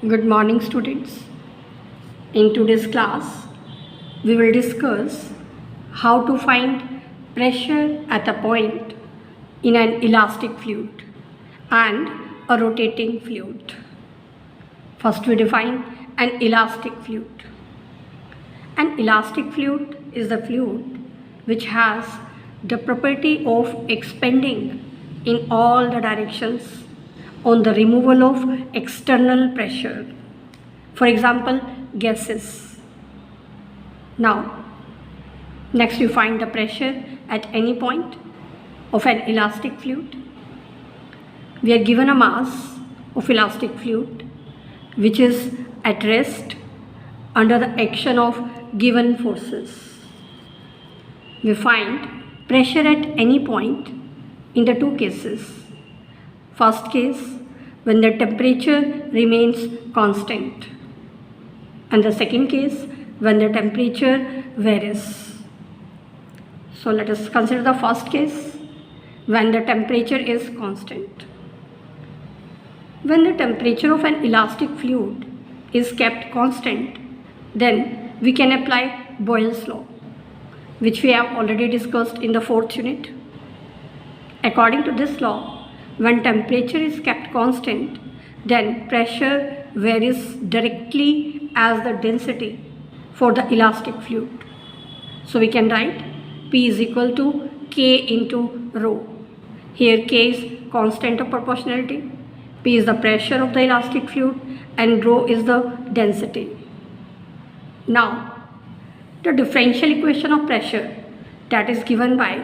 Good morning, students. In today's class, we will discuss how to find pressure at a point in an elastic fluid and a rotating fluid. First, we define an elastic fluid. An elastic fluid is the fluid which has the property of expanding in all the directions on the removal of external pressure. For example, gases. Now, next you find the pressure at any point of an elastic fluid. We are given a mass of elastic fluid which is at rest under the action of given forces. We find pressure at any point in the two cases. First case, when the temperature remains constant, and the second case, when the temperature varies. So let us consider the first case, when the temperature is constant. When the temperature of an elastic fluid is kept constant, then we can apply Boyle's law, which we have already discussed in the 4th unit. According to this law, when temperature is kept constant, then pressure varies directly as the density for the elastic fluid. So we can write P is equal to K into rho. Here K is constant of proportionality, P is the pressure of the elastic fluid, and rho is the density. Now, the differential equation of pressure, that is given by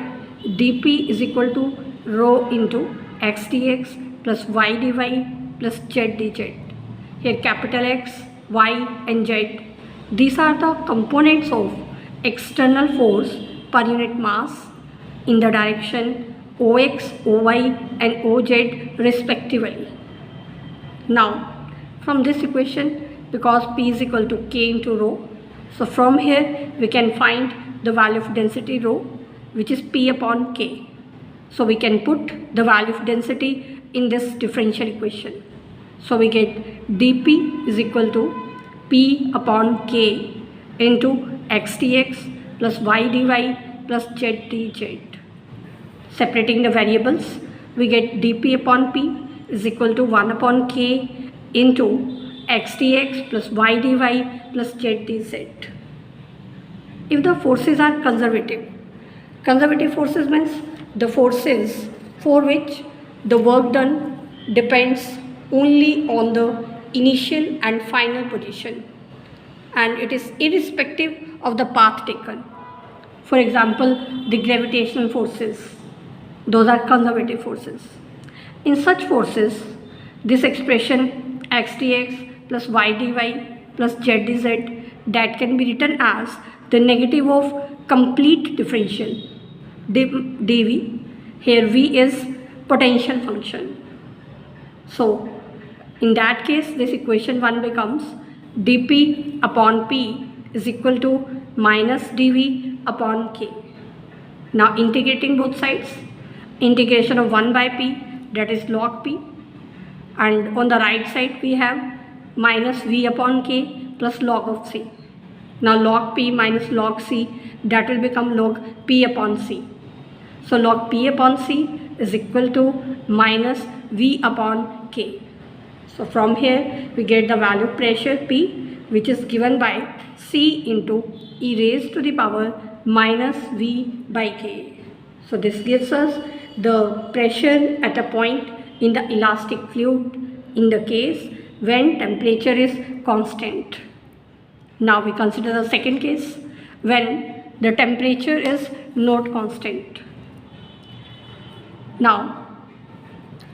dP is equal to rho into x dx plus y dy plus z dz. Here capital X, Y and Z, these are the components of external force per unit mass in the direction OX, OY and OZ respectively. Now from this equation, because P is equal to K into rho, so from here we can find the value of density rho, which is P upon K. So we can put the value of density in this differential equation. So we get dP is equal to P upon K into x dx plus y dy plus z dz. Separating the variables, we get dP upon P is equal to 1 upon K into x dx plus y dy plus z dz. If the forces are conservative forces means the forces for which the work done depends only on the initial and final position, and it is irrespective of the path taken. For example, the gravitational forces, those are conservative forces. In such forces, this expression x dx plus y dy plus z dz, that can be written as the negative of complete differential dV. Here V is potential function. So in that case, this equation 1 becomes dP upon P is equal to minus dV upon K. Now integrating both sides, integration of 1 by P, that is log P, and on the right side we have minus V upon K plus log of C. Now log P minus log C, that will become log P upon C. So log P upon C is equal to minus V upon K. So from here we get the value of pressure P, which is given by C into e raised to the power minus V by K. So this gives us the pressure at a point in the elastic fluid in the case when temperature is constant. Now we consider the second case, when the temperature is not constant. Now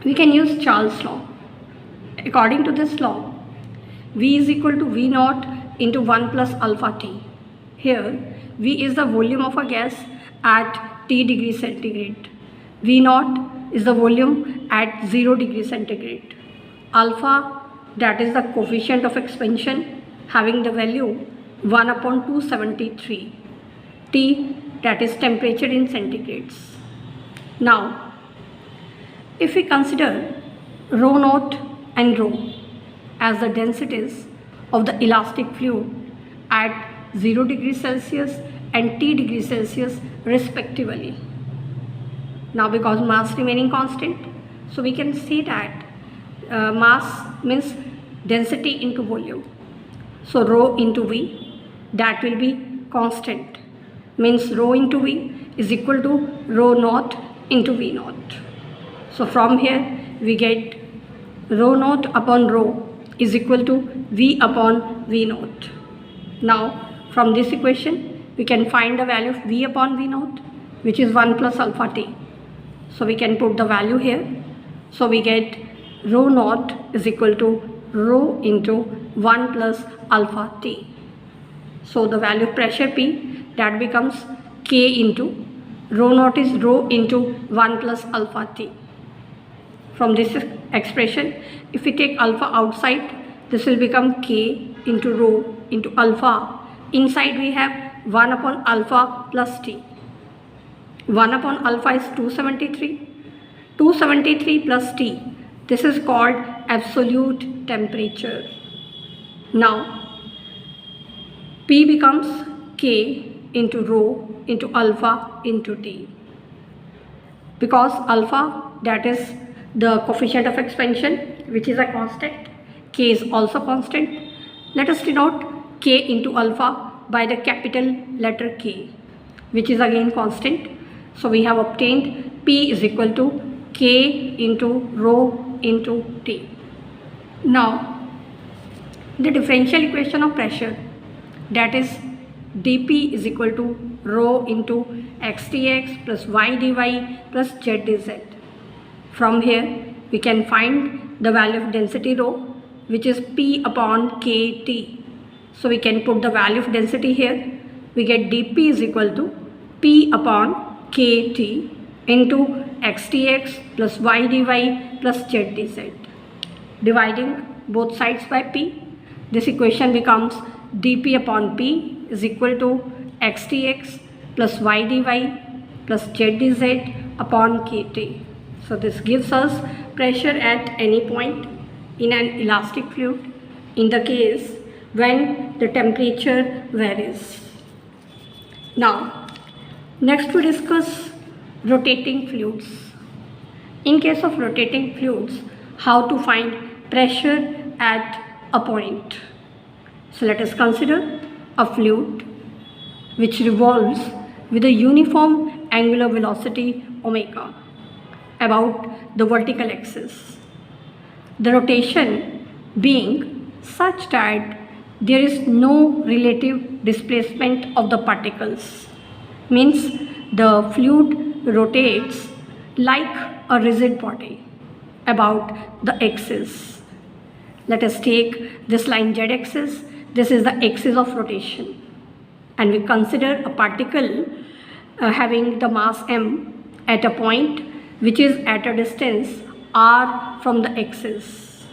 we can use Charles' law. According to this law, V is equal to V naught into 1 plus alpha T. Here V is the volume of a gas at T degree centigrade. V naught is the volume at 0 degree centigrade. Alpha, that is the coefficient of expansion, having the value 1 upon 273. T, that is temperature in centigrades. Now if we consider rho naught and rho as the densities of the elastic fluid at 0 degrees Celsius and T degrees Celsius respectively. Now because mass remaining constant, so we can say that mass means density into volume. So rho into V, that will be constant, means rho into V is equal to rho naught into V naught. So from here we get rho naught upon rho is equal to V upon V naught. Now from this equation we can find the value of V upon V naught, which is 1 plus alpha T. So we can put the value here. So we get rho naught is equal to rho into 1 plus alpha T. So the value of pressure P, that becomes K into rho naught is rho into 1 plus alpha T. From this expression, if we take alpha outside, this will become K into rho into alpha. Inside we have 1 upon alpha plus T. 1 upon alpha is 273. 273 plus T. This is called absolute temperature. Now, P becomes K into rho into alpha into T. Because alpha, that is the coefficient of expansion, which is a constant, K is also constant. Let us denote K into alpha by the capital letter K, which is again constant. So we have obtained P is equal to K into rho into T. Now, the differential equation of pressure, that is dP is equal to rho into xdx plus y dy plus z dz. From here we can find the value of density rho, which is P upon KT. So we can put the value of density here. We get dP is equal to P upon KT into xdx plus y dy plus z dz. Dividing both sides by P, this equation becomes dP upon P is equal to xdx plus y dy plus z dz upon KT. So this gives us pressure at any point in an elastic fluid in the case when the temperature varies. Now, next we discuss rotating fluids. In case of rotating fluids, how to find pressure at a point. So let us consider a fluid which revolves with a uniform angular velocity omega about the vertical axis. The rotation being such that there is no relative displacement of the particles, means the fluid rotates like a rigid body about the axis. Let us take this line z-axis. This is the axis of rotation, and we consider a particle having the mass m at a point which is at a distance r from the axis.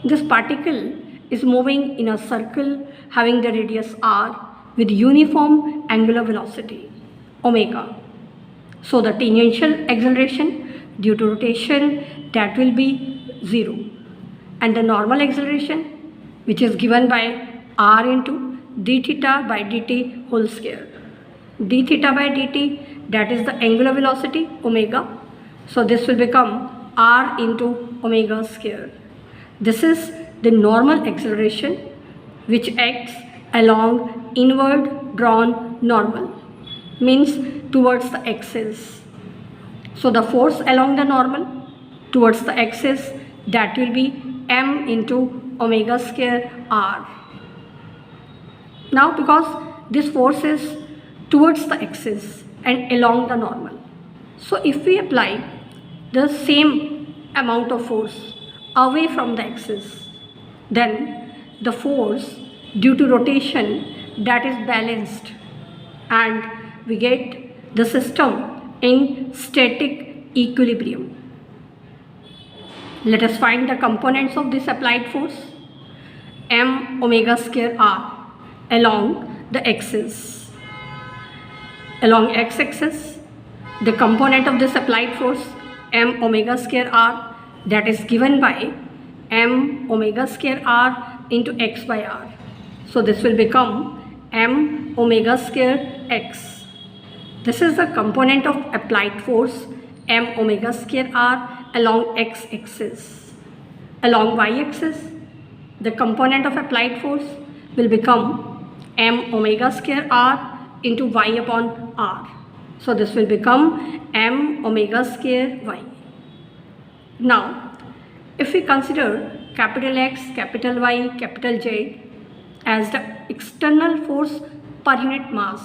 This particle is moving in a circle having the radius r with uniform angular velocity omega. So the tangential acceleration due to rotation, that will be 0, and the normal acceleration, which is given by r into d theta by dt whole square. D theta by dt, that is the angular velocity omega. So this will become r into omega square. This is the normal acceleration which acts along inward drawn normal, means towards the axis. So the force along the normal towards the axis, that will be m into omega square r. Now because this force is towards the axis and along the normal, so if we apply the same amount of force away from the axis, then the force due to rotation, that is balanced, and we get the system in static equilibrium. Let us find the components of this applied force m omega square r along the axis. Along x-axis, the component of this applied force m omega square r, that is given by m omega square r into x by r. So this will become m omega square x. This is the component of applied force m omega square r along x-axis. Along y-axis, the component of applied force will become m omega square r into y upon r. So this will become m omega square y. Now, if we consider capital X, capital Y, capital Z as the external force per unit mass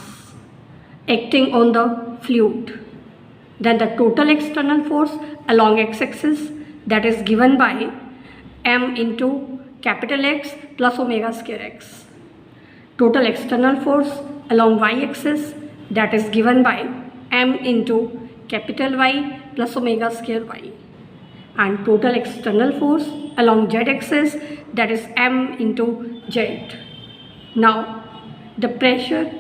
acting on the fluid, then the total external force along x-axis, that is given by m into capital X plus omega square x. Total external force along y-axis, that is given by m into capital Y plus omega square y. And total external force along z-axis, that is m into z. Now, the pressure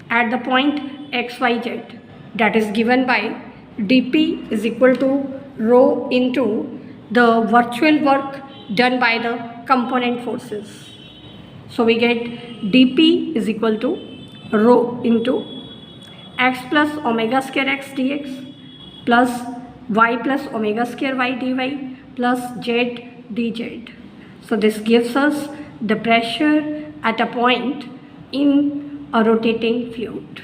at the point xyz, that is given by dP is equal to rho into the virtual work done by the component forces. So we get dP is equal to rho into x plus omega square x dx plus y plus omega square y dy plus z dz. So this gives us the pressure at a point in a rotating fluid.